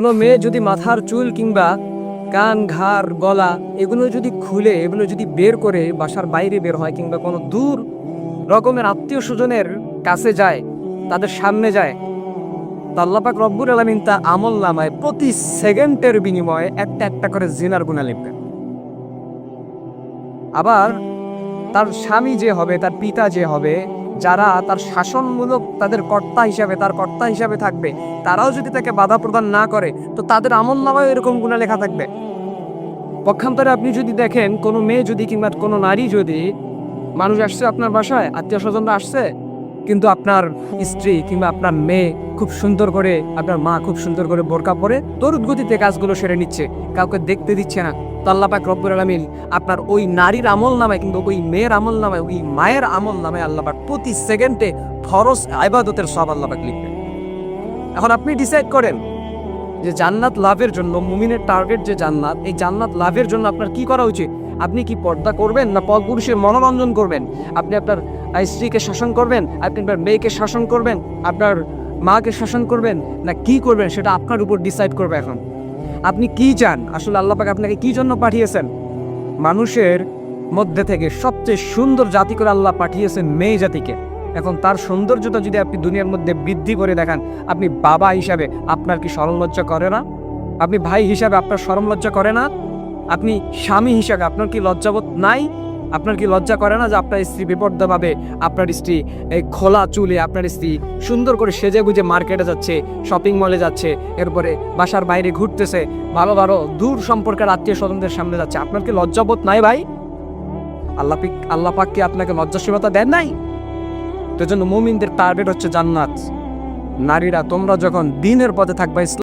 কোনো মেয়ে যদি মাথার চুল কিংবা কান ঘাড় গলা এগুলো যদি খুলে এগুলো যদি বের করে বাসার বাইরে বের হয় কিংবা কোনো দূর রকমের আত্মীয় স্বজনের কাছে যায়, তাদের সামনে যায়, তো আল্লাহ পাক রব্বুল আলামিন তা আমল নামায় প্রতি সেকেন্ডের বিনিময়ে একটা একটা করে জিনার গুনাহ লিখবেন। আবার তার স্বামী যে হবে, তার পিতা যে হবে, যারা তার শাসনমূলক তাদের কর্তা হিসাবে তার কর্তা হিসাবে থাকবে, তারাও যদি তাকে বাধা প্রদান না করে তো তাদের আমল নামায় এরকম গুনাহ লেখা থাকবে। পক্ষান্তরে আপনি যদি দেখেন কোনো মেয়ে যদি কিংবা কোনো নারী যদি, মানুষ আসছে আপনার বাসায়, আত্মীয় স্বজনরা আসছে, কিন্তু আপনার স্ত্রী কিংবা আপনার মেয়ে খুব সুন্দর করে, আপনার মা খুব সুন্দর করে বোরকা পরে তড়িৎ গতিতে কাজগুলো সেরে নিচ্ছে, কাউকে দেখতে দিচ্ছে না, তো আল্লাহ পাক রব্বুল আলামিন আপনার ওই নারীর আমল নামায় কিংবা ওই মেয়ের আমল নামায়, ওই মায়ের আমল নামায় আল্লাহ পাক প্রতি সেকেন্ডে ফরজ ইবাদতের সওয়াব আল্লাহ পাক লিখবেন। এখন আপনি ডিসাইড করেন যে জান্নাত লাভের জন্য, মুমিনের টার্গেট যে জান্নাত, এই জান্নাত লাভের জন্য আপনার কি করা উচিত। আপনি কি পর্দা করবেন না পরপুরুষের মনোরঞ্জন করবেন? আপনি আপনার স্ত্রীকে শাসন করবেন, আপনি আপনার মেয়েকে শাসন করবেন, আপনার মাকে শাসন করবেন, না কি করবেন সেটা আপনার উপর ডিসাইড করবে। এখন আপনি কি চান? আসলে আল্লাহ পাক আপনাকে কি জন্য পাঠিয়েছেন? মানুষের মধ্যে থেকে সবচেয়ে সুন্দর জাতি করে আল্লাহ পাঠিয়েছেন মেয়ে জাতিকে। এখন তার সৌন্দর্যটা যদি আপনি দুনিয়ার মধ্যে বৃদ্ধি করে দেখান, আপনি বাবা হিসাবে আপনার কি শরম লজ্জা করে না? আপনি ভাই হিসাবে আপনার শরম লজ্জা করে না? আপনি স্বামী হিসাবে আপনার কি লজ্জাবোধ নাই? আপনার কি লজ্জা করে না যে আপনার স্ত্রী বেপর্দাভাবে, আপনার স্ত্রী এই খোলা চুলে, আপনার স্ত্রী সুন্দর করে সেজে গুজে মার্কেটে যাচ্ছে, শপিং মলে যাচ্ছে, এরপরে বাসার বাইরে ঘুরতেছে, ভালো ভালো দূর সম্পর্কের আত্মীয় স্বজনদের সামনে যাচ্ছে? আপনার কি লজ্জাবোধ নাই ভাই? আল্লাহ পাক কি আপনাকে লজ্জাশীলতা দেন নাই? তো জন্য মুমিনদের টার্গেট হচ্ছে জান্নাত। নারীরা তোমরা যখন দ্বীনের পথে থাকবা,